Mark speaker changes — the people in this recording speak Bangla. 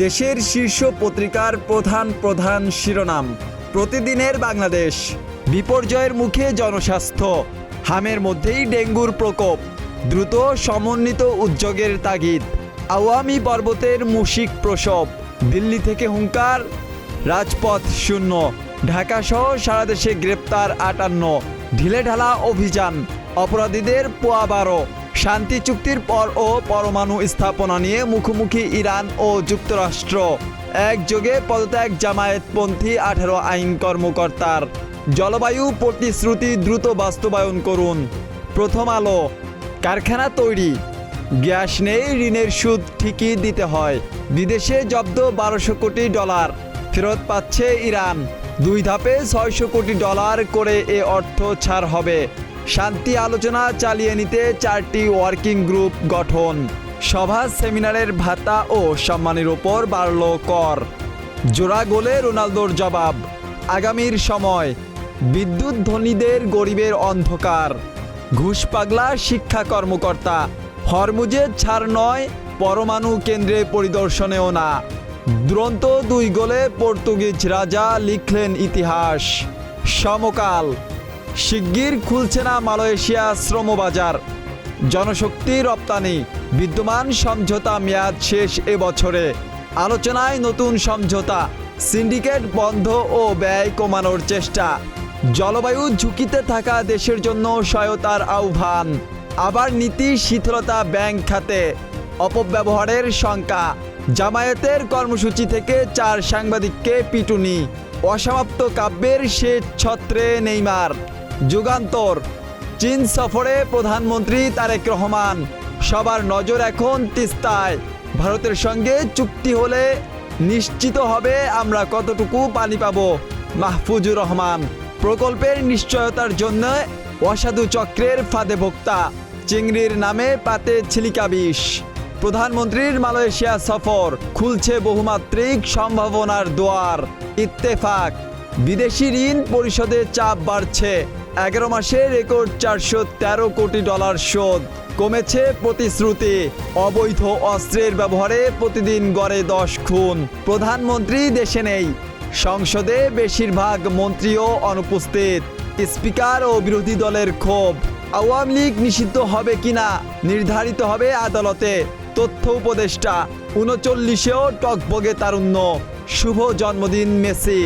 Speaker 1: দেশের শীর্ষ পত্রিকার প্রধান শিরোনাম। প্রতিদিনের বাংলাদেশ। বিপর্যয়ের মুখে জনস্বাস্থ্য, হামের মধ্যেই ডেঙ্গুর প্রকোপ, দ্রুত সমন্বিত উদ্যোগের তাগিদ, আওয়ামী পর্বতের মুশিক প্রসব, দিল্লি থেকে হুঙ্কার, রাজপথ শূন্য, ঢাকাসহ সারা দেশে গ্রেপ্তার 58, ঢিলেঢালা অভিযান, অপরাধীদের পোয়া 12, শান্তি চুক্তির পরও পরমাণু স্থাপনা নিয়ে মুখোমুখি ইরান ও যুক্তরাষ্ট্র, একযোগে পদত্যাগ জামায়াতপন্থী 18 আইন কর্মকর্তার, জলবায়ু প্রতিশ্রুতি দ্রুত বাস্তবায়ন করুন। প্রথম আলো। কারখানা তৈরি, গ্যাস নেই, ঋণের সুদ ঠিকই দিতে হয়, বিদেশে জব্দ 1200 কোটি ডলার, ফেরত পাচ্ছে ইরান, 2 ধাপে 600 কোটি ডলার করে এ অর্থ ছাড় হবে। শান্তি আলোচনা চালিয়ে নিতে 4টি ওয়ার্কিং গ্রুপ গঠন। সভা সেমিনারের ভাতা ও সম্মানের ওপর বাড়ল কর। জোড়া গোলে রোনালদোর জবাব। আগামীর সময়, বিদ্যুৎ ধনীদের গরিবের অন্ধকার, ঘুষ পাগলা শিক্ষা কর্মকর্তা, হরমুজে ছাড় নয়, পরমাণু কেন্দ্রে পরিদর্শনেও না। দুরন্ত 2 গোলে পর্তুগিজ রাজা লিখলেন ইতিহাস। সমকাল। শিগগির খুলছে না মালয়েশিয়া শ্রমবাজার, জনশক্তি রপ্তানি, বিদ্যমান সমঝোতা মেয়াদ শেষ এবছরে, আলোচনায় নতুন সমঝোতা, সিন্ডিকেট বন্ধ ও ব্যয় কমানোর চেষ্টা, জলবায়ু ঝুঁকিতে থাকা দেশের জন্য সহায়তার আহ্বান, আবার নীতি শিথিলতা ব্যাংক খাতে, অপব্যবহারের শঙ্কা, জামায়াতের কর্মসূচি থেকে 4 সাংবাদিককে পিটুনি, অসমাপ্ত কাব্যের শেষ ছত্রে নেইমার। যুগান্তর। চীন সফরে প্রধানমন্ত্রী তারেক রহমান, সবার নজর এখন তিস্তায়, ভারতের সঙ্গে চুক্তি হলে নিশ্চিত হবে আমরা কতটুকু পানি পাব। মাহফুজুর রহমান। প্রকল্পের নিশ্চয়তার জন্য অসাধু চক্রের ফাঁদে ভোক্তা, চিংড়ির নামে পাতে ছিলিকা বিষ। প্রধানমন্ত্রীর মালয়েশিয়া সফর, খুলছে বহুমাত্রিক সম্ভাবনার দুয়ার। ইত্তেফাক। বিদেশি ঋণ পরিশোধে চাপ বাড়ছে, 11 মাসে রেকর্ড 413 কোটি ডলার শোধ। কমেছে প্রতিশ্রুতি। অবৈধ অস্ত্রের ব্যবহারে প্রতিদিন গড়ে 10 খুন। প্রধানমন্ত্রী দেশে নেই, সংসদে বেশিরভাগ মন্ত্রীও অনুপস্থিত। স্পিকার ও বিরোধী দলের ক্ষোভ। আওয়ামী লীগ নিষিদ্ধ হবে কিনা নির্ধারিত হবে আদালতে। তথ্য উপদেষ্টা। 39-এও টকবগে তারুণ্য। শুভ জন্মদিন মেসি।